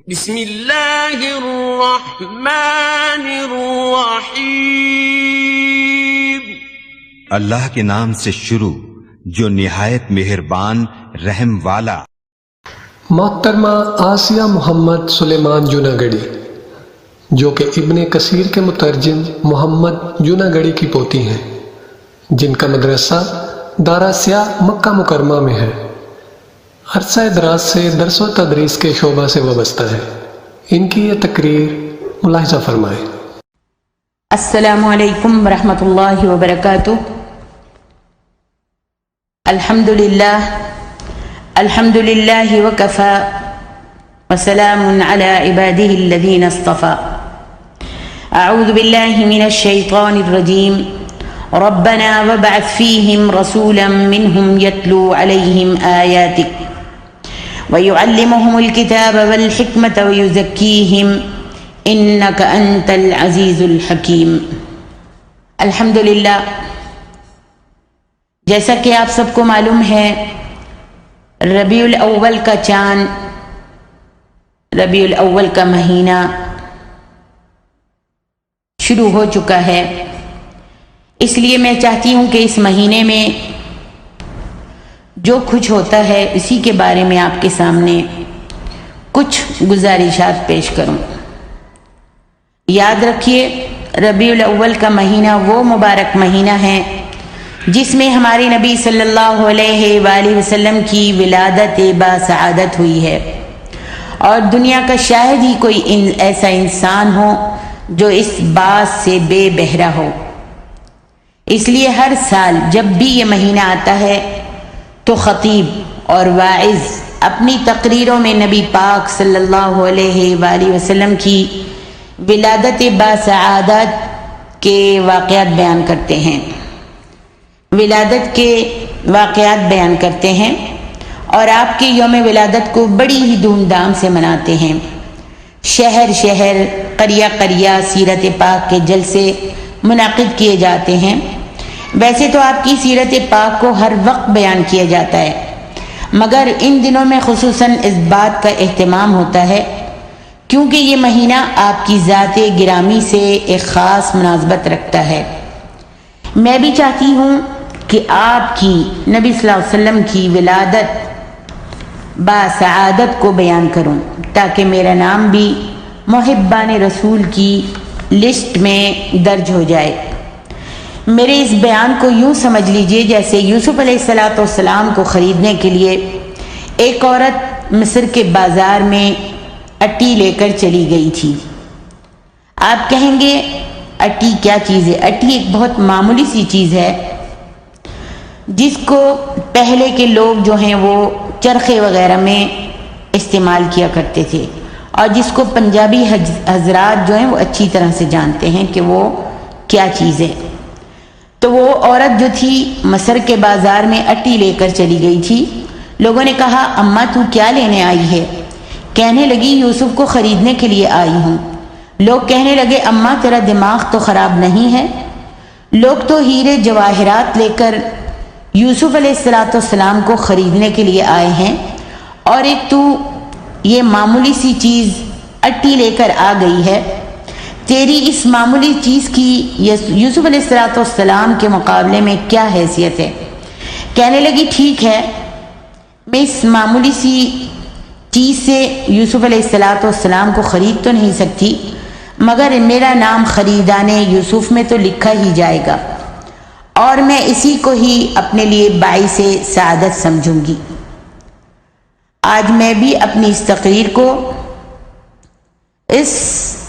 بسم اللہ الرحمن الرحیم۔ اللہ کے نام سے شروع جو نہایت مہربان رحم والا۔ محترمہ آسیہ محمد سلیمان جوناگڑھی، جو کہ ابن کثیر کے مترجم محمد جوناگڑھی کی پوتی ہیں، جن کا مدرسہ دارا سیاہ مکہ مکرمہ میں ہے، عرصہ دراز سے درس و تدریس کے شعبہ سے وابستہ ہے۔ ان کی یہ تقریر ملاحظہ فرمائیں۔ السلام علیکم ورحمۃ اللہ وبرکاتہ۔ الحمد للہ وکفی وسلام علی عباده الذین اصطفی۔ اعوذ باللہ من الشیطان الرجیم۔ ربنا وابعث فیہم رسولا منہم یتلو علیہم آیاتک وَيُعَلِّمُهُمُ الْكِتَابَ وَالْحِكْمَةَ وَيُزَكِّيهِمْ إِنَّكَ أَنْتَ الْعَزِيزُ الْحَكِيمُ۔ الحمدللہ، جیسا کہ آپ سب کو معلوم ہے، ربیع الاول کا چاند، ربیع الاول کا مہینہ شروع ہو چکا ہے۔ اس لیے میں چاہتی ہوں کہ اس مہینے میں جو کچھ ہوتا ہے اسی کے بارے میں آپ کے سامنے کچھ گزارشات پیش کروں۔ یاد رکھیے، ربیع الاول کا مہینہ وہ مبارک مہینہ ہے جس میں ہمارے نبی صلی اللہ علیہ وآلہ وسلم کی ولادت باسعادت ہوئی ہے، اور دنیا کا شاید ہی کوئی ایسا انسان ہو جو اس بات سے بے بہرہ ہو۔ اس لیے ہر سال جب بھی یہ مہینہ آتا ہے تو خطیب اور واعظ اپنی تقریروں میں نبی پاک صلی اللہ علیہ وآلہ وسلم کی ولادت باسعادت کے واقعات بیان کرتے ہیں، اور آپ کے یوم ولادت کو بڑی ہی دھوم دھام سے مناتے ہیں۔ شہر شہر، قریہ قریہ سیرت پاک کے جلسے منعقد کیے جاتے ہیں۔ ویسے تو آپ کی سیرت پاک کو ہر وقت بیان کیا جاتا ہے، مگر ان دنوں میں خصوصاً اس بات کا اہتمام ہوتا ہے کیونکہ یہ مہینہ آپ کی ذات گرامی سے ایک خاص مناسبت رکھتا ہے۔ میں بھی چاہتی ہوں کہ آپ کی نبی صلی اللہ علیہ وسلم کی ولادت باسعادت کو بیان کروں تاکہ میرا نام بھی محبان رسول کی لسٹ میں درج ہو جائے۔ میرے اس بیان کو یوں سمجھ لیجئے جیسے یوسف علیہ السلام کو خریدنے کے لیے ایک عورت مصر کے بازار میں اٹی لے کر چلی گئی تھی۔ آپ کہیں گے اٹی کیا چیز ہے؟ اٹی ایک بہت معمولی سی چیز ہے جس کو پہلے کے لوگ جو ہیں وہ چرخے وغیرہ میں استعمال کیا کرتے تھے، اور جس کو پنجابی حضرات جو ہیں وہ اچھی طرح سے جانتے ہیں کہ وہ کیا چیز ہے۔ تو وہ عورت جو تھی مصر کے بازار میں اٹی لے کر چلی گئی تھی۔ لوگوں نے کہا، اماں تو کیا لینے آئی ہے؟ کہنے لگی، یوسف کو خریدنے کے لیے آئی ہوں۔ لوگ کہنے لگے، اماں تیرا دماغ تو خراب نہیں ہے؟ لوگ تو ہیرے جواہرات لے کر یوسف علیہ السلام کو خریدنے کے لیے آئے ہیں، اور ایک تو یہ معمولی سی چیز اٹی لے کر آ گئی ہے۔ تیری اس معمولی چیز کی یوسف علیہ السلام کے مقابلے میں کیا حیثیت ہے؟ کہنے لگی، ٹھیک ہے، میں اس معمولی سی چیز سے یوسف علیہ السلام کو خرید تو نہیں سکتی، مگر میرا نام خریدان یوسف میں تو لکھا ہی جائے گا، اور میں اسی کو ہی اپنے لیے باعث سعادت سمجھوں گی۔ آج میں بھی اپنی اس تقریر کو اس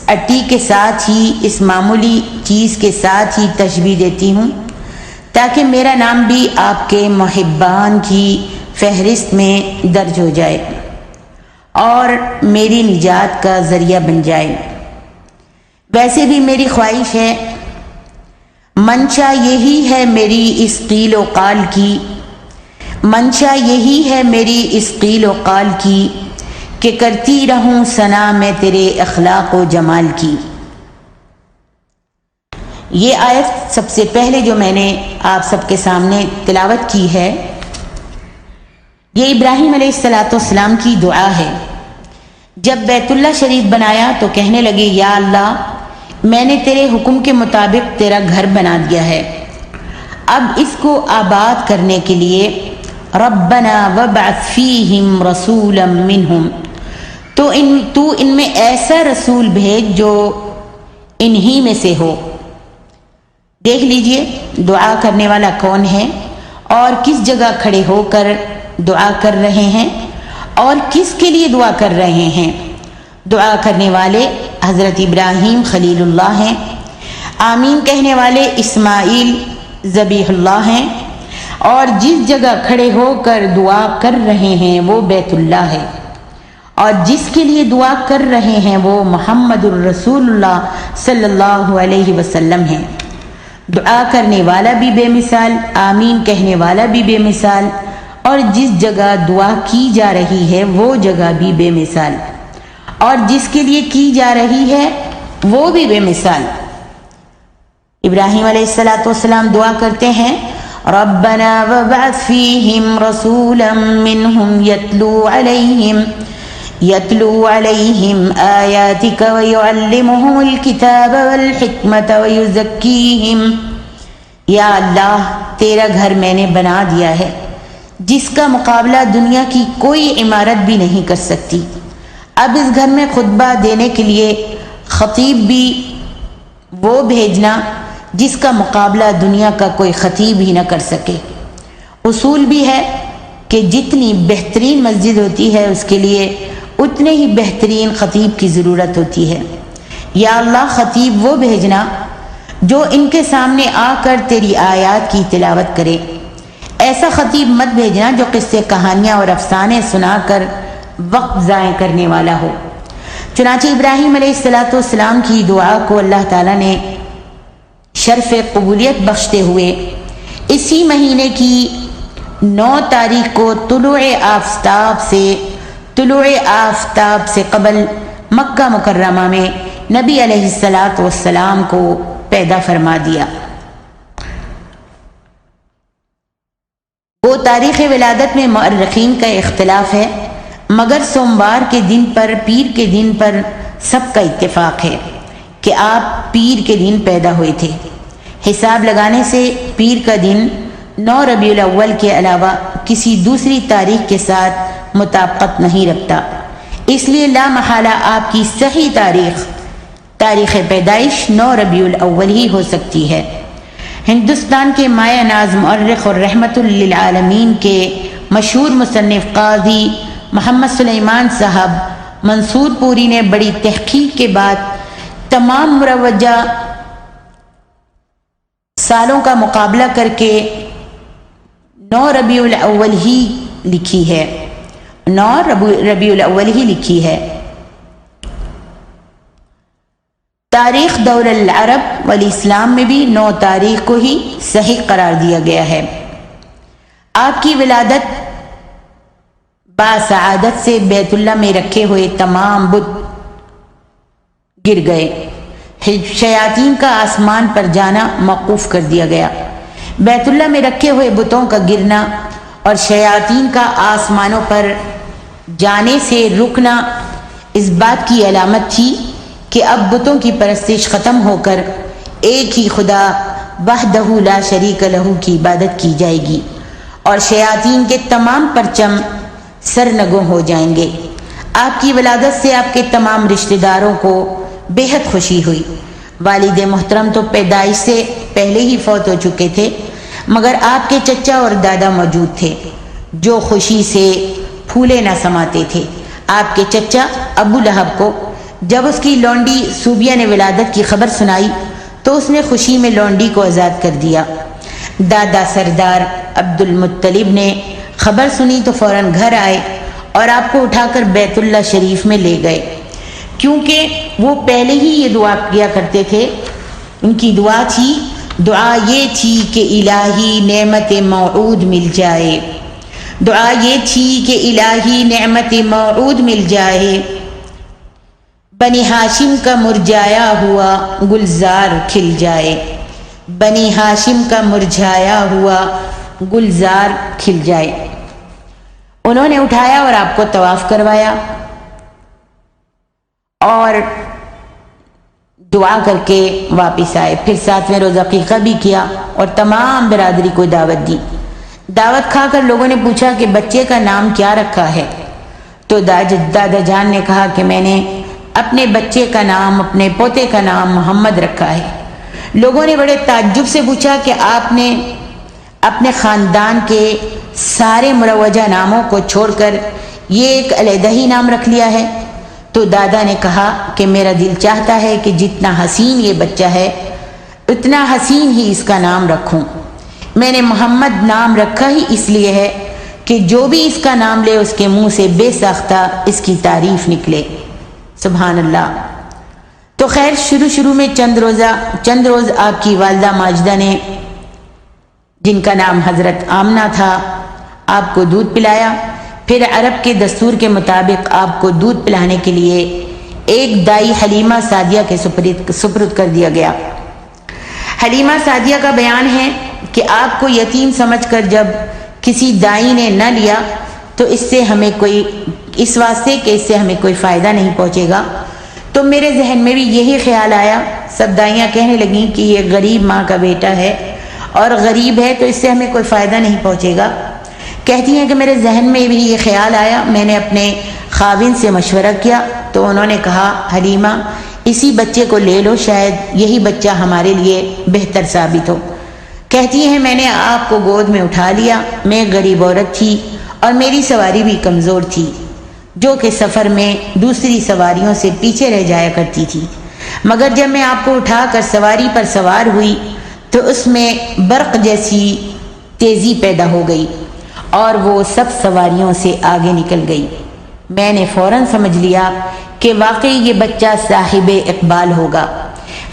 اٹی کے ساتھ ہی، اس معمولی چیز کے ساتھ ہی تشبیہ دیتی ہوں تاکہ میرا نام بھی آپ کے محبان کی فہرست میں درج ہو جائے اور میری نجات کا ذریعہ بن جائے۔ ویسے بھی میری خواہش ہے، منشا یہی ہے میری اس قیل و قال کی، منشا یہی ہے میری اس قیل و قال کی کہ کرتی رہوں ثنا میں تیرے اخلاق و جمال کی۔ یہ آیت سب سے پہلے جو میں نے آپ سب کے سامنے تلاوت کی ہے، یہ ابراہیم علیہ السلام کی دعا ہے جب بیت اللہ شریف بنایا تو کہنے لگے یا اللہ میں نے تیرے حکم کے مطابق تیرا گھر بنا دیا ہے، اب اس کو آباد کرنے کے لیے ربنا وابعث فیہم رسولا منہم، تو ان میں ایسا رسول بھیج جو انہی میں سے ہو۔ دیکھ لیجئے دعا کرنے والا کون ہے اور کس جگہ کھڑے ہو کر دعا کر رہے ہیں اور کس کے لیے دعا کر رہے ہیں۔ دعا کرنے والے حضرت ابراہیم خلیل اللہ ہیں، آمین کہنے والے اسماعیل ذبیح اللہ ہیں، اور جس جگہ کھڑے ہو کر دعا کر رہے ہیں وہ بیت اللہ ہے، اور جس کے لیے دعا کر رہے ہیں وہ محمد الرسول اللہ صلی اللہ علیہ وسلم ہیں۔ دعا کرنے والا بھی بے مثال، آمین کہنے والا بھی بے مثال، اور جس جگہ دعا کی جا رہی ہے وہ جگہ بھی بے مثال، اور جس کے لیے کی جا رہی ہے وہ بھی بے مثال۔ ابراہیم علیہ السلام دعا کرتے ہیں ربنا وابعث فیہم رسولا منہم یتلو علیہم آیاتک ویعلمہم الکتاب والحکمت ویزکیہم۔ یا اللہ تیرا گھر میں نے بنا دیا ہے جس کا مقابلہ دنیا کی کوئی عمارت بھی نہیں کر سکتی، اب اس گھر میں خطبہ دینے کے لیے خطیب بھی وہ بھیجنا جس کا مقابلہ دنیا کا کوئی خطیب ہی نہ کر سکے۔ اصول بھی ہے کہ جتنی بہترین مسجد ہوتی ہے اس کے لیے اتنے ہی بہترین خطیب کی ضرورت ہوتی ہے۔ یا اللہ خطیب وہ بھیجنا جو ان کے سامنے آ کر تیری آیات کی تلاوت کرے، ایسا خطیب مت بھیجنا جو قصے کہانیاں اور افسانے سنا کر وقت ضائع کرنے والا ہو۔ چنانچہ ابراہیم علیہ السلام کی دعا کو اللہ تعالیٰ نے شرف قبولیت بخشتے ہوئے اسی مہینے کی 9 تاریخ کو طلوع آفتاب سے قبل مکہ مکرمہ میں نبی علیہ السلام کو پیدا فرما دیا۔ وہ تاریخ ولادت میں مؤرخین کا اختلاف ہے، مگر سوموار کے دن پر پیر کے دن پر سب کا اتفاق ہے کہ آپ پیر کے دن پیدا ہوئے تھے۔ حساب لگانے سے پیر کا دن 9 ربیع الاول کے علاوہ کسی دوسری تاریخ کے ساتھ مطابقت نہیں رکھتا، اس لیے لا محالہ آپ کی صحیح تاریخ پیدائش 9 ربیع الاول ہی ہو سکتی ہے۔ ہندوستان کے مایہ ناز مؤرخ اور رحمت للعالمین کے مشہور مصنف قاضی محمد سلیمان صاحب منصور پوری نے بڑی تحقیق کے بعد تمام مروجہ سالوں کا مقابلہ کر کے 9 ربیع الاول ہی لکھی ہے 9 ربیع الاول ہی لکھی ہے۔ تاریخ دور العرب والاسلام میں بھی 9 تاریخ کو ہی صحیح قرار دیا گیا ہے۔ آپ کی ولادت باسعادت سے بیت اللہ میں رکھے ہوئے تمام بت گر گئے، شیاطین کا آسمان پر جانا موقوف کر دیا گیا۔ بیت اللہ میں رکھے ہوئے بتوں کا گرنا اور شیاطین کا آسمانوں پر جانے سے رکنا اس بات کی علامت تھی کہ اب بتوں کی پرستش ختم ہو کر ایک ہی خدا وحدہ لا شریک لہ کی عبادت کی جائے گی، اور شیاطین کے تمام پرچم سرنگوں ہو جائیں گے۔ آپ کی ولادت سے آپ کے تمام رشتہ داروں کو بے حد خوشی ہوئی۔ والد محترم تو پیدائش سے پہلے ہی فوت ہو چکے تھے، مگر آپ کے چچا اور دادا موجود تھے جو خوشی سے پھولے نہ سماتے تھے۔ آپ کے چچا ابو لہب کو جب اس کی لونڈی صوبیہ نے ولادت کی خبر سنائی تو اس نے خوشی میں لونڈی کو آزاد کر دیا۔ دادا سردار عبد المطلب نے خبر سنی تو فوراً گھر آئے اور آپ کو اٹھا کر بیت اللہ شریف میں لے گئے، کیونکہ وہ پہلے ہی یہ دعا کیا کرتے تھے۔ ان کی دعا یہ تھی کہ الہی نعمت موعود مل جائے، دعا یہ تھی کہ الہی نعمت موعود مل جائے، بنی ہاشم کا مرجھایا ہوا گلزار کھل جائے، بنی ہاشم کا مرجھایا ہوا گلزار کھل جائے۔ انہوں نے اٹھایا اور آپ کو طواف کروایا، اور دعا کر کے واپس آئے۔ پھر 7ویں روز عقیقہ بھی کیا اور تمام برادری کو دعوت دی۔ دعوت کھا کر لوگوں نے پوچھا کہ بچے کا نام کیا رکھا ہے؟ تو دادا جان نے کہا کہ میں نے اپنے بچے کا نام، اپنے پوتے کا نام محمد رکھا ہے۔ لوگوں نے بڑے تعجب سے پوچھا کہ آپ نے اپنے خاندان کے سارے مروجہ ناموں کو چھوڑ کر یہ ایک علیحدہ ہی نام رکھ لیا ہے؟ تو دادا نے کہا کہ میرا دل چاہتا ہے کہ جتنا حسین یہ بچہ ہے اتنا حسین ہی اس کا نام رکھوں۔ میں نے محمد نام رکھا ہی اس لیے ہے کہ جو بھی اس کا نام لے اس کے منہ سے بے ساختہ اس کی تعریف نکلے۔ سبحان اللہ۔ تو خیر شروع میں چند روز آپ کی والدہ ماجدہ نے، جن کا نام حضرت آمنہ تھا، آپ کو دودھ پلایا۔ پھر عرب کے دستور کے مطابق آپ کو دودھ پلانے کے لیے ایک دائی حلیمہ سعدیہ کے سپرد کر دیا گیا۔ حلیمہ سعدیہ کا بیان ہے کہ آپ کو یتیم سمجھ کر جب کسی دائی نے نہ لیا تو اس واسطے کہ اس سے ہمیں کوئی فائدہ نہیں پہنچے گا، تو میرے ذہن میں بھی یہی خیال آیا۔ سب دائیاں کہنے لگیں کہ یہ غریب ماں کا بیٹا ہے اور غریب ہے تو اس سے ہمیں کوئی فائدہ نہیں پہنچے گا۔ کہتی ہیں کہ میرے ذہن میں بھی یہ خیال آیا، میں نے اپنے خاوند سے مشورہ کیا تو انہوں نے کہا حلیمہ اسی بچے کو لے لو، شاید یہی بچہ ہمارے لیے بہتر ثابت ہو۔ کہتی ہیں میں نے آپ کو گود میں اٹھا لیا۔ میں غریب عورت تھی اور میری سواری بھی کمزور تھی، جو کہ سفر میں دوسری سواریوں سے پیچھے رہ جایا کرتی تھی، مگر جب میں آپ کو اٹھا کر سواری پر سوار ہوئی تو اس میں برق جیسی تیزی پیدا ہو گئی اور وہ سب سواریوں سے آگے نکل گئی۔ میں نے فوراً سمجھ لیا کہ واقعی یہ بچہ صاحب اقبال ہوگا۔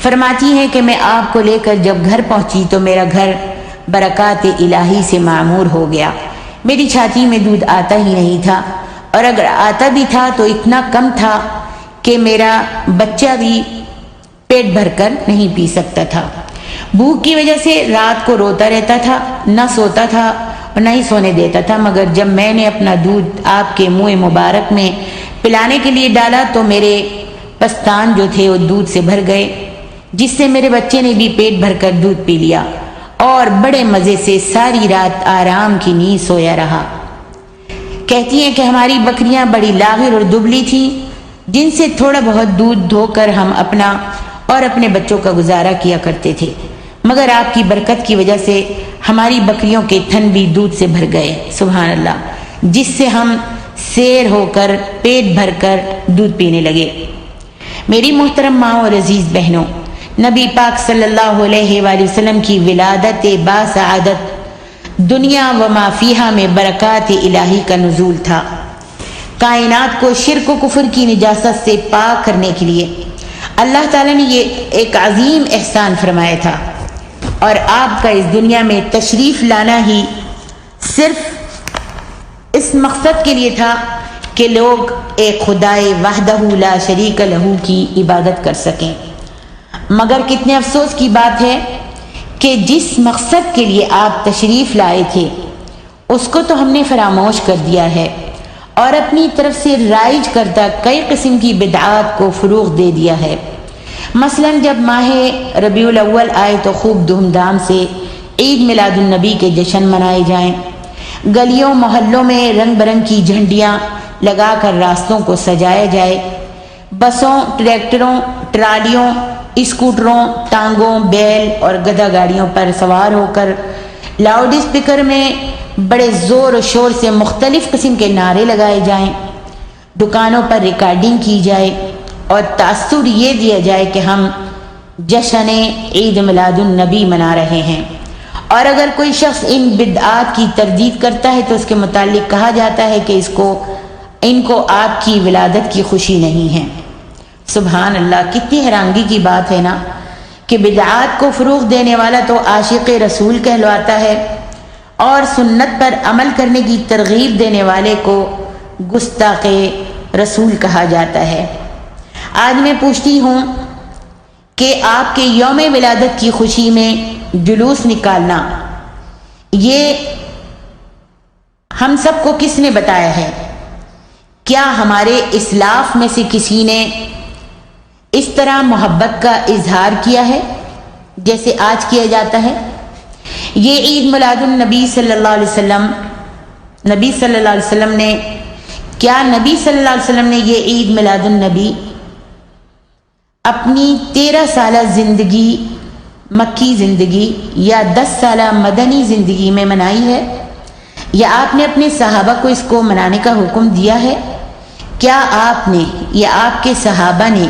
فرماتی ہیں کہ میں آپ کو لے کر جب گھر پہنچی تو میرا گھر برکات الہی سے معمور ہو گیا۔ میری چھاتی میں دودھ آتا ہی نہیں تھا، اور اگر آتا بھی تھا تو اتنا کم تھا کہ میرا بچہ بھی پیٹ بھر کر نہیں پی سکتا تھا۔ بھوک کی وجہ سے رات کو روتا رہتا تھا، نہ سوتا تھا اور نہ ہی سونے دیتا تھا، مگر جب میں نے اپنا دودھ آپ کے منہ مبارک میں پلانے کے لیے ڈالا تو میرے پستان جو تھے وہ دودھ سے بھر گئے، جس سے میرے بچے نے بھی پیٹ بھر کر دودھ پی لیا اور بڑے مزے سے ساری رات آرام کی نیند سویا رہا۔ کہتی ہیں کہ ہماری بکریاں بڑی لاغر اور دبلی تھیں، جن سے تھوڑا بہت دودھ دھو کر ہم اپنا اور اپنے بچوں کا گزارا کیا کرتے تھے، مگر آپ کی برکت کی وجہ سے ہماری بکریوں کے تھن بھی دودھ سے بھر گئے۔ سبحان اللہ، جس سے ہم سیر ہو کر پیٹ بھر کر دودھ پینے لگے۔ میری محترم ماں اور عزیز بہنوں، نبی پاک صلی اللہ علیہ وآلہ وسلم کی ولادت باسعادت دنیا و ما فیہا میں برکات الہی کا نزول تھا۔ کائنات کو شرک و کفر کی نجاست سے پاک کرنے کے لیے اللہ تعالیٰ نے یہ ایک عظیم احسان فرمایا تھا، اور آپ کا اس دنیا میں تشریف لانا ہی صرف اس مقصد کے لیے تھا کہ لوگ ایک خدائے وحدہ لا شریک لہ کی عبادت کر سکیں۔ مگر کتنے افسوس کی بات ہے کہ جس مقصد کے لیے آپ تشریف لائے تھے اس کو تو ہم نے فراموش کر دیا ہے، اور اپنی طرف سے رائج کردہ کئی قسم کی بدعات کو فروغ دے دیا ہے۔ مثلا جب ماہ ربیع الاول آئے تو خوب دھوم دھام سے عید میلاد النبی کے جشن منائے جائیں، گلیوں محلوں میں رنگ برنگ کی جھنڈیاں لگا کر راستوں کو سجایا جائے، بسوں، ٹریکٹروں، ٹرالیوں، اسکوٹروں، ٹانگوں، بیل اور گدھا گاڑیوں پر سوار ہو کر لاؤڈ اسپیکر میں بڑے زور و شور سے مختلف قسم کے نعرے لگائے جائیں، دکانوں پر ریکارڈنگ کی جائے اور تاثر یہ دیا جائے کہ ہم جشن عید میلاد النبی منا رہے ہیں۔ اور اگر کوئی شخص ان بدعات کی تردید کرتا ہے تو اس کے متعلق کہا جاتا ہے کہ ان کو آپ کی ولادت کی خوشی نہیں ہے۔ سبحان اللہ، کتنی حیرانگی کی بات ہے نا کہ بدعات کو فروغ دینے والا تو عاشق رسول کہلواتا ہے، اور سنت پر عمل کرنے کی ترغیب دینے والے کو گستاخ رسول کہا جاتا ہے۔ آج میں پوچھتی ہوں کہ آپ کے یوم ولادت کی خوشی میں جلوس نکالنا، یہ ہم سب کو کس نے بتایا ہے؟ کیا ہمارے اسلاف میں سے کسی نے اس طرح محبت کا اظہار کیا ہے جیسے آج کیا جاتا ہے؟ یہ عید میلاد النبی صلی اللہ علیہ وسلم، نبی صلی اللہ علیہ وسلم نے نبی صلی اللہ علیہ وسلم نے یہ عید میلاد النبی اپنی 13 سالہ زندگی، مکی زندگی یا 10 سالہ مدنی زندگی میں منائی ہے، یا آپ نے اپنے صحابہ کو اس کو منانے کا حکم دیا ہے؟ کیا آپ نے یا آپ کے صحابہ نے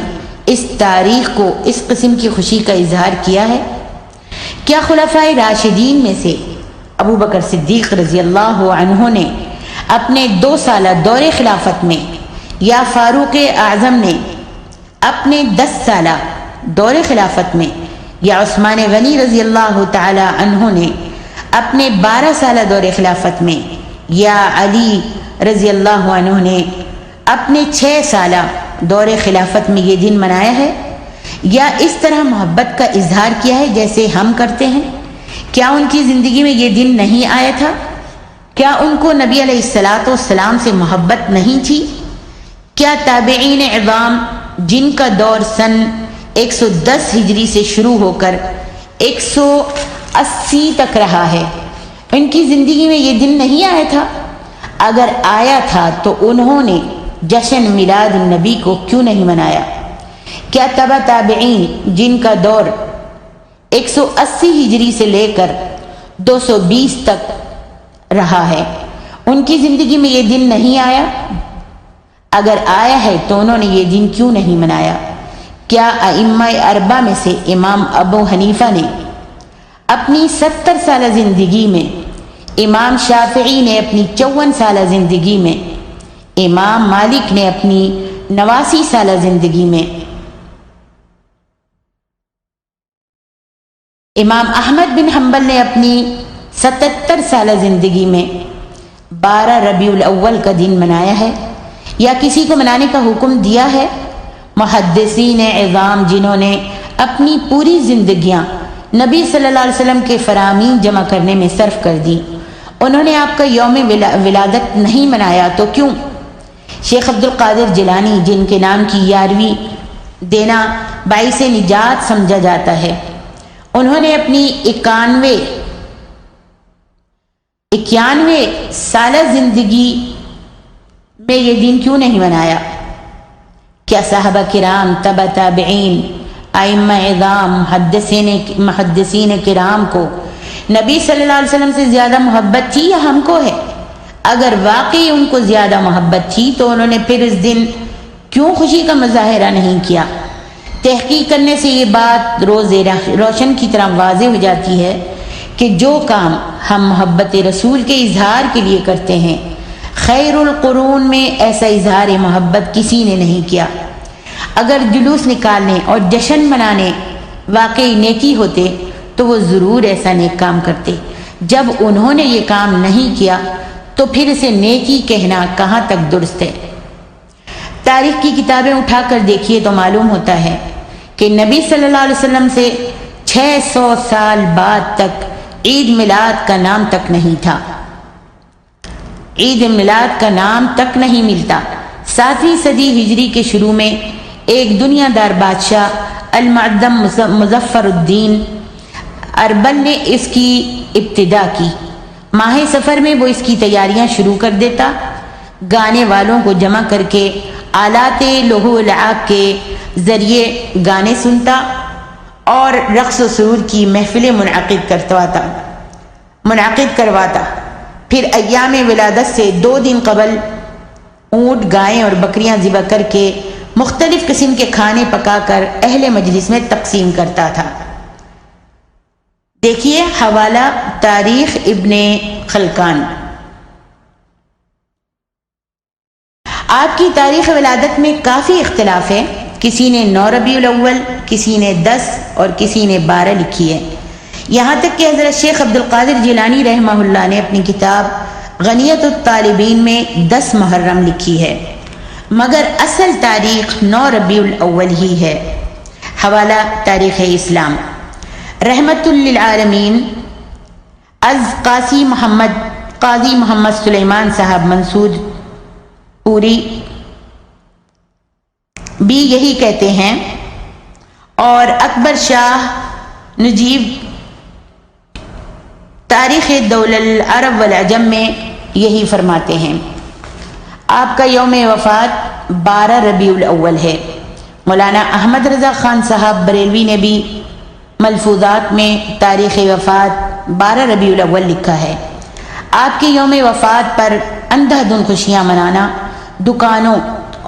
اس تاریخ کو اس قسم کی خوشی کا اظہار کیا ہے؟ کیا خلفائے راشدین میں سے ابو بکر صدیق رضی اللہ عنہ نے اپنے 2 سالہ دور خلافت میں، یا فاروق اعظم نے اپنے 10 سالہ دور خلافت میں، یا عثمان غنی رضی اللہ تعالی عنہ نے اپنے 12 سالہ دور خلافت میں، یا علی رضی اللہ عنہ نے اپنے 6 سالہ دور خلافت میں یہ دن منایا ہے، یا اس طرح محبت کا اظہار کیا ہے جیسے ہم کرتے ہیں؟ کیا ان کی زندگی میں یہ دن نہیں آیا تھا؟ کیا ان کو نبی علیہ الصلاۃ والسلام سے محبت نہیں تھی؟ کیا تابعین عظام جن کا دور سن 110 ہجری سے شروع ہو کر 180 تک رہا ہے، ان کی زندگی میں یہ دن نہیں آیا تھا؟ اگر آیا تھا تو انہوں نے جشن میلاد النبی کو کیوں نہیں منایا؟ کیا تبع تابعین جن کا دور 180 ہجری سے لے کر 220 تک رہا ہے، ان کی زندگی میں یہ دن نہیں آیا؟ اگر آیا ہے تو انہوں نے یہ دن کیوں نہیں منایا؟ کیا ائمہ اربعہ میں سے امام ابو حنیفہ نے اپنی 70 سالہ زندگی میں، امام شافعی نے اپنی 54 سالہ زندگی میں، امام مالک نے اپنی 89 سالہ زندگی میں، امام احمد بن حنبل نے اپنی 77 سالہ زندگی میں 12 ربیع الاول کا دن منایا ہے، یا کسی کو منانے کا حکم دیا ہے؟ محدثین عظام جنہوں نے اپنی پوری زندگیاں نبی صلی اللہ علیہ وسلم کے فرامین جمع کرنے میں صرف کر دی، انہوں نے آپ کا یوم ولادت نہیں منایا تو کیوں؟ شیخ عبد القادر جیلانی جن کے نام کی 11ویں دینا باعث نجات سمجھا جاتا ہے، انہوں نے اپنی 91 سالہ زندگی میں یہ دن کیوں نہیں منایا؟ کیا صحابہ کرام، تبع تابعین، ائمہ اعظام، محدثین کرام کو نبی صلی اللہ علیہ وسلم سے زیادہ محبت تھی یا ہم کو ہے؟ اگر واقعی ان کو زیادہ محبت تھی تو انہوں نے پھر اس دن کیوں خوشی کا مظاہرہ نہیں کیا؟ تحقیق کرنے سے یہ بات روز روشن کی طرح واضح ہو جاتی ہے کہ جو کام ہم محبت رسول کے اظہار کے لیے کرتے ہیں، خیر القرون میں ایسا اظہار محبت کسی نے نہیں کیا۔ اگر جلوس نکالنے اور جشن منانے واقعی نیکی ہوتے تو وہ ضرور ایسا نیک کام کرتے۔ جب انہوں نے یہ کام نہیں کیا تو پھر اسے نیکی کہنا کہاں تک درست ہے؟ تاریخ کی کتابیں اٹھا کر دیکھیے تو معلوم ہوتا ہے کہ نبی صلی اللہ علیہ وسلم سے 600 سال بعد تک عید میلاد کا نام تک نہیں تھا، عید میلاد کا نام تک نہیں ملتا۔ 7ویں صدی ہجری کے شروع میں ایک دنیا دار بادشاہ المعدم مظفر الدین اربل نے اس کی ابتدا کی۔ ماہ سفر میں وہ اس کی تیاریاں شروع کر دیتا، گانے والوں کو جمع کر کے آلات لہو العاب کے ذریعے گانے سنتا اور رقص و سرور کی محفلیں منعقد کرواتا۔ پھر ایام ولادت سے 2 دن قبل اونٹ، گائیں اور بکریاں ذبح کر کے مختلف قسم کے کھانے پکا کر اہل مجلس میں تقسیم کرتا تھا۔ دیکھیے حوالہ تاریخ ابن خلکان۔ آپ کی تاریخ ولادت میں کافی اختلاف ہے، کسی نے 9 ربیع الاول، کسی نے 10 اور کسی نے 12 لکھی ہے۔ یہاں تک کہ حضرت شیخ عبد القادر جیلانی رحمہ اللہ نے اپنی کتاب غنیت الطالبین میں 10 محرم لکھی ہے، مگر اصل تاریخ 9 ربیع الاول ہی ہے۔ حوالہ تاریخ اسلام۔ رحمت للعالمین از قاضی محمد سلیمان صاحب منسود پوری بھی یہی کہتے ہیں اور اکبر شاہ نجیب تاریخ دول العرب والعجم میں یہی فرماتے ہیں۔ آپ کا یوم وفات 12 ربیع الاول ہے۔ مولانا احمد رضا خان صاحب بریلوی نے بھی ملفوظات میں تاریخ وفات 12 ربیع الاول لکھا ہے۔ آپ کے یوم وفات پر اندھا دھند خوشیاں منانا، دکانوں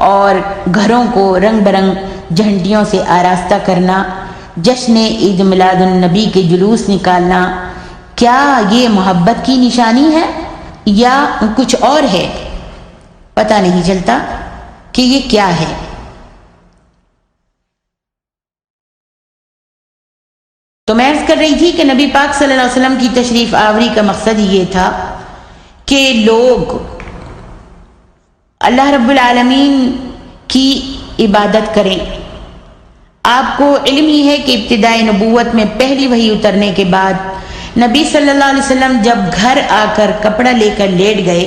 اور گھروں کو رنگ برنگ جھنڈیوں سے آراستہ کرنا، جشن عید میلاد النبی کے جلوس نکالنا، کیا یہ محبت کی نشانی ہے یا کچھ اور ہے؟ پتہ نہیں چلتا کہ یہ کیا ہے۔ تو میں عرض کر رہی تھی کہ نبی پاک صلی اللہ علیہ وسلم کی تشریف آوری کا مقصد یہ تھا کہ لوگ اللہ رب العالمین کی عبادت کریں۔ آپ کو علم ہی ہے کہ ابتدائی نبوت میں پہلی وحی اترنے کے بعد نبی صلی اللہ علیہ وسلم جب گھر آ کر کپڑا لے کر لیٹ گئے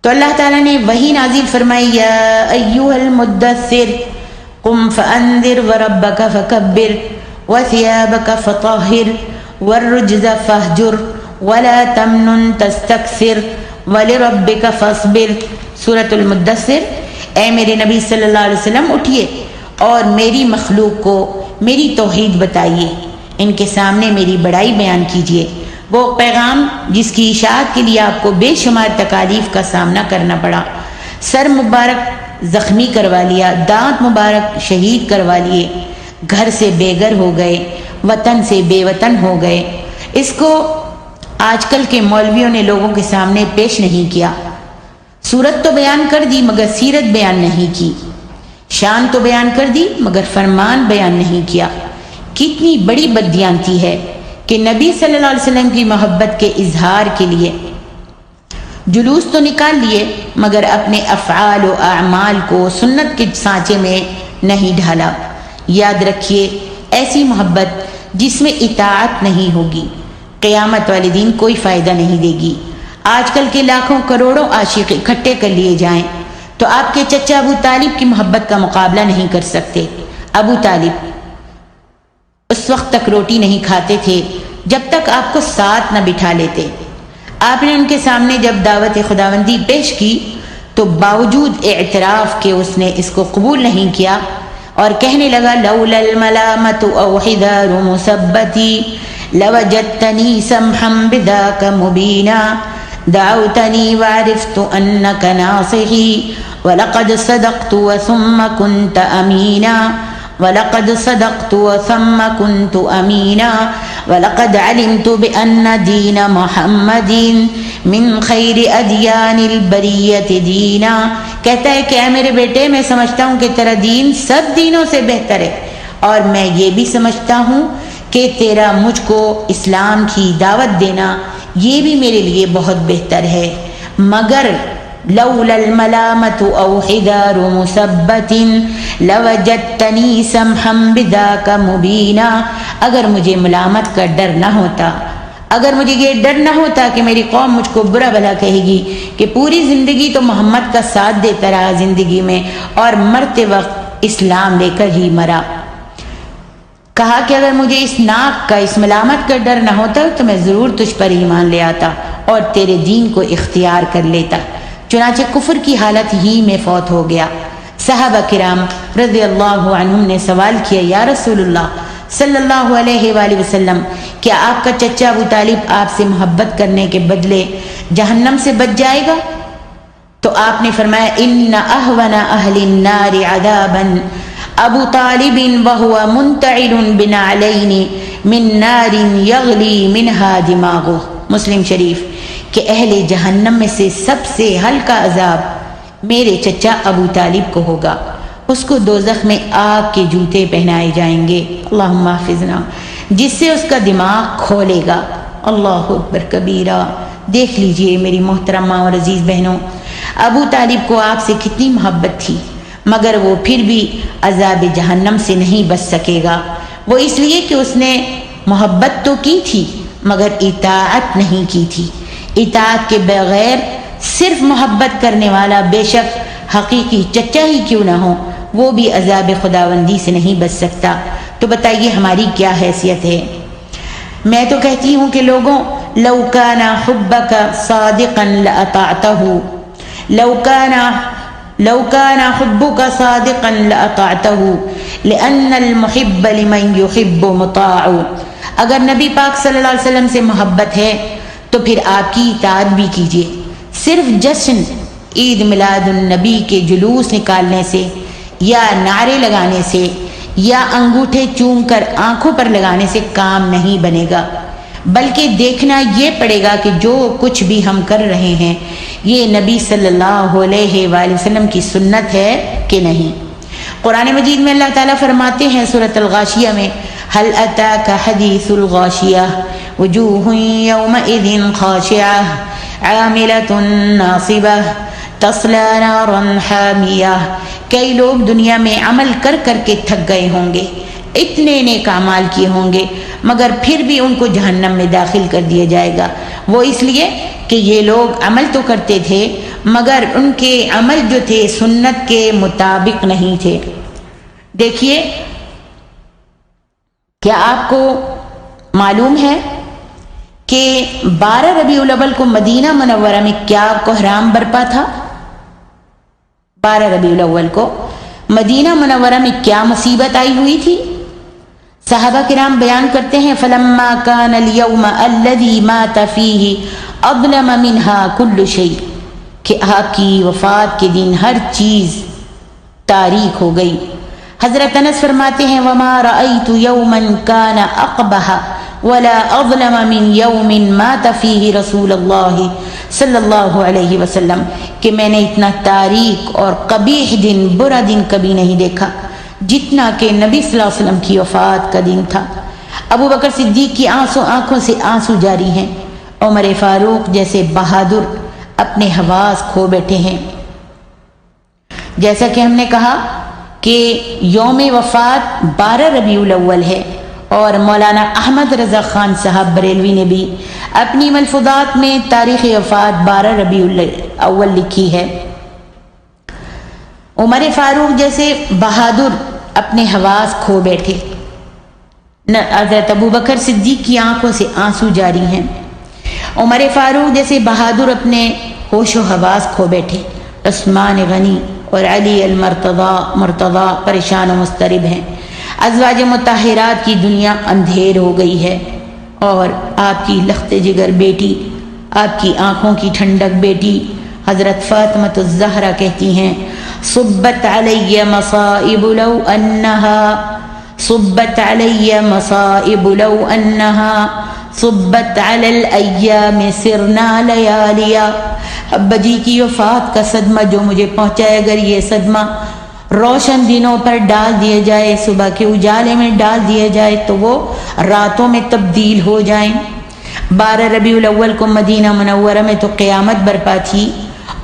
تو اللہ تعالیٰ نے وحی نازل فرمائی، یا ایھا المدثر قم فانذر وربک فکبر وثیابک فطہر والرجز فاہجر ولا تمنن تستکثر ولربک فاصبر۔ سورۃ المدثر۔ اے میرے نبی صلی اللہ علیہ وسلم اٹھیے اور میری مخلوق کو میری توحید بتائیے، ان کے سامنے میری بڑائی بیان کیجیے، وہ پیغام جس کی اشاعت کے لیے آپ کو بے شمار تکالیف کا سامنا کرنا پڑا، سر مبارک زخمی کروا لیا، دانت مبارک شہید کروا لیے، گھر سے بے گھر ہو گئے، وطن سے بے وطن ہو گئے۔ اس کو آج کل کے مولویوں نے لوگوں کے سامنے پیش نہیں کیا۔ صورت تو بیان کر دی مگر سیرت بیان نہیں کی، شان تو بیان کر دی مگر فرمان بیان نہیں کیا۔ کتنی بڑی بددیانتی ہے کہ نبی صلی اللہ علیہ وسلم کی محبت کے اظہار کے لیے جلوس تو نکال لیے مگر اپنے افعال و اعمال کو سنت کے سانچے میں نہیں ڈھالا۔ یاد رکھیے، ایسی محبت جس میں اطاعت نہیں ہوگی قیامت والے دن کوئی فائدہ نہیں دے گی۔ آج کل کے لاکھوں کروڑوں عاشق اکٹھے کر لیے جائیں تو آپ کے چچا ابو طالب کی محبت کا مقابلہ نہیں کر سکتے۔ ابو طالب اس وقت تک روٹی نہیں کھاتے تھے جب تک آپ کو ساتھ نہ بٹھا لیتے۔ آپ نے ان کے سامنے جب دعوت خداوندی پیش کی تو باوجود اعتراف کہ اس نے اس کو قبول نہیں کیا اور کہنے لگا، لولا الملامت او حذار مثبتی لوجدتنی سمحا بذاک مبینا دعوتنی وعرفت انک ناصحی ولقد صدقت وثم كنت امینا وَلَقَدْ صَدَقْتُ وَثَمَّ كُنْتُ أَمِينًا وَلَقَدْ عَلِمْتُ بِأَنَّ دِينَ مُحَمَّدٍ مِّن خَيْرِ أَدْيَانِ الْبَرِيَّةِ دِينًا۔ کہتا ہے کہ اے میرے بیٹے، میں سمجھتا ہوں کہ تیرا دین سب دینوں سے بہتر ہے، اور میں یہ بھی سمجھتا ہوں کہ تیرا مجھ کو اسلام کی دعوت دینا یہ بھی میرے لیے بہت بہتر ہے، مگر لولا الملامت او حذار مثبت لوجدتنی سمحا بذاک مبینا۔ اگر مجھے ملامت کا ڈر نہ ہوتا، اگر مجھے یہ ڈر نہ ہوتا کہ میری قوم مجھ کو برا بھلا کہے گی کہ پوری زندگی تو محمد کا ساتھ دیتا رہا زندگی میں اور مرتے وقت اسلام لے کر ہی مرا۔ کہا کہ اگر مجھے اس ناک کا، اس ملامت کا ڈر نہ ہوتا تو میں ضرور تجھ پر ایمان لے آتا اور تیرے دین کو اختیار کر لیتا۔ چنانچہ کفر کی حالت ہی میں فوت ہو گیا۔ صحابہ کرام رضی اللہ عنہم نے سوال کیا، یا رسول اللہ صلی اللہ علیہ وآلہ وسلم، کیا آپ کا چچا ابو طالب آپ سے محبت کرنے کے بدلے جہنم سے بچ جائے گا؟ تو آپ نے فرمایا، ان اہون اہل النار عذابا ابو طالب وهو منتعل بنعلین من نار یغلی منها دماغه۔ مسلم شریف کہ اہل جہنم میں سے سب سے ہلکا عذاب میرے چچا ابو طالب کو ہوگا، اس کو دوزخ میں آگ کے جوتے پہنائے جائیں گے، اللہم احفظنا، جس سے اس کا دماغ کھولے گا۔ اللہ اکبر کبیرہ۔ دیکھ لیجئے میری محترمہ اور عزیز بہنوں، ابو طالب کو آپ سے کتنی محبت تھی، مگر وہ پھر بھی عذاب جہنم سے نہیں بچ سکے گا۔ وہ اس لیے کہ اس نے محبت تو کی تھی مگر اطاعت نہیں کی تھی۔ اطاعت کے بغیر صرف محبت کرنے والا بے شک حقیقی چچا ہی کیوں نہ ہو، وہ بھی عذاب خداوندی سے نہیں بچ سکتا۔ تو بتائیے ہماری کیا حیثیت ہے؟ میں تو کہتی ہوں کہ لوگوں، لو کان حبک صادقا لاطعتہ، لو کان حبک صادقا لاطعتہ لان المحب لمن یحب مطاع۔ اگر نبی پاک صلی اللہ علیہ وسلم سے محبت ہے تو پھر آپ کی اطاعت بھی کیجیے۔ صرف جشن عید میلاد النبی کے جلوس نکالنے سے یا نعرے لگانے سے یا انگوٹھے چوم کر آنکھوں پر لگانے سے کام نہیں بنے گا، بلکہ دیکھنا یہ پڑے گا کہ جو کچھ بھی ہم کر رہے ہیں یہ نبی صلی اللہ علیہ وآلہ وسلم کی سنت ہے کہ نہیں۔ قرآن مجید میں اللہ تعالیٰ فرماتے ہیں سورۃ الغاشیہ میں، هل اتاک حدیث الغاشیہ وجوہ یومئذ خاشعہ عاملۃ ناصبہ تصلی نارا حامیہ۔ کئی لوگ دنیا میں عمل کر کر کے تھک گئے ہوں گے، اتنے نیک اعمال کیے ہوں گے، مگر پھر بھی ان کو جہنم میں داخل کر دیا جائے گا۔ وہ اس لیے کہ یہ لوگ عمل تو کرتے تھے مگر ان کے عمل جو تھے سنت کے مطابق نہیں تھے۔ دیکھیے، کیا آپ کو معلوم ہے کہ 12 ربیع الاول کو مدینہ منورہ میں کیا کوحرام برپا تھا؟ 12 ربیع الاول کو مدینہ منورہ میں کیا مصیبت آئی ہوئی تھی؟ صحابہ کرام بیان کرتے ہیں، فلما کان اليوم الذي مات فيه اظلم منها كل شيء، کہ آپ کی وفات کے دن ہر چیز تاریک ہو گئی۔ حضرت انس فرماتے ہیں، وما رأيت يوما كان اقبح ولا اظلم من يوم مات فيه رسول اللہ صلی اللہ علیہ وسلم، کہ میں نے اتنا تاریک اور قبیح دن، برا دن کبھی نہیں دیکھا جتنا کہ نبی صلی اللہ علیہ وسلم کی وفات کا دن تھا۔ ابو بکر صدیق کی آنکھوں سے آنسو جاری ہیں، عمر فاروق جیسے بہادر اپنے حواس کھو بیٹھے ہیں۔ جیسا کہ ہم نے کہا کہ یوم وفات 12 ربیع الاول ہے، اور مولانا احمد رضا خان صاحب بریلوی نے بھی اپنی ملفوظات میں تاریخ وفات 12 ربیع الاول لکھی ہے۔ عمر فاروق جیسے بہادر اپنے حواس کھو بیٹھے، حضرت ابو بکر صدیق کی آنکھوں سے آنسو جاری ہیں۔ عمر فاروق جیسے بہادر اپنے ہوش و حواس کھو بیٹھے، عثمان غنی اور علی المرتضی پریشان و مضطرب ہیں۔ ازواج مطہرات کی دنیا اندھیر ہو گئی ہے، اور آپ کی لخت جگر بیٹی، آپ کی آنکھوں کی ٹھنڈک بیٹی حضرت فاطمۃ الزہرا کہتی ہیں، صبت علی مصائب لو انہا، صبت علی مصائب لو انہا صبت علی الایام سرنا لیالیا۔ ابا جی کی وفات کا صدمہ جو مجھے پہنچا ہے، اگر یہ صدمہ روشن دنوں پر ڈال دیا جائے، صبح کے اجالے میں ڈال دیا جائے تو وہ راتوں میں تبدیل ہو جائیں۔ 12 ربیع الاول کو مدینہ منورہ میں تو قیامت برپا تھی،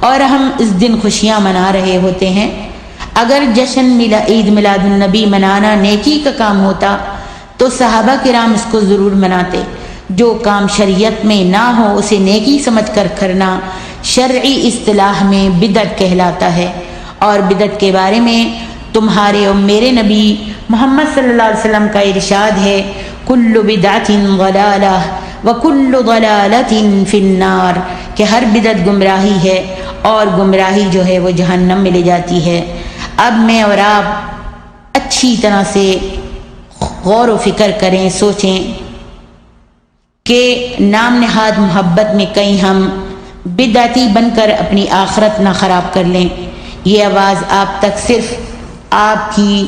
اور ہم اس دن خوشیاں منا رہے ہوتے ہیں۔ اگر جشن عید میلاد النبی منانا نیکی کا کام ہوتا تو صحابہ کرام اس کو ضرور مناتے۔ جو کام شریعت میں نہ ہو اسے نیکی سمجھ کر کرنا شرعی اصطلاح میں بدعت کہلاتا ہے، اور بدعت کے بارے میں تمہارے اور میرے نبی محمد صلی اللہ علیہ وسلم کا ارشاد ہے، کل بدعت ضلالہ وکل ضلالۃ فی النار، کہ ہر بدعت گمراہی ہے اور گمراہی جو ہے وہ جہنم میں لے جاتی ہے۔ اب میں اور آپ اچھی طرح سے غور و فکر کریں، سوچیں کہ نام نہاد محبت میں کہیں ہم بدعتی بن کر اپنی آخرت نہ خراب کر لیں۔ یہ آواز آپ تک صرف آپ کی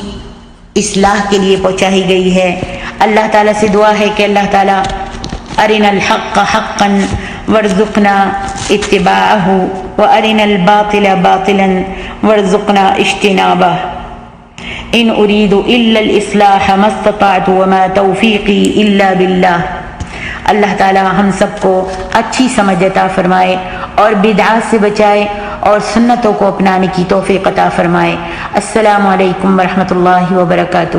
اصلاح کے لیے پہنچائی گئی ہے۔ اللہ تعالیٰ سے دعا ہے کہ اللہ تعالیٰ ارنا الحق حقا وارزقنا اتباعہ وارنا الباطل باطلا وارزقنا اجتنابہ۔ ان اريد الا الاصلاح ما استطعت وما توفیقی الا باللہ۔ اللہ تعالیٰ ہم سب کو اچھی سمجھ عطا فرمائے اور بدعات سے بچائے اور سنتوں کو اپنانے کی توفیق عطا فرمائے۔ السلام علیکم ورحمۃ اللہ وبرکاتہ۔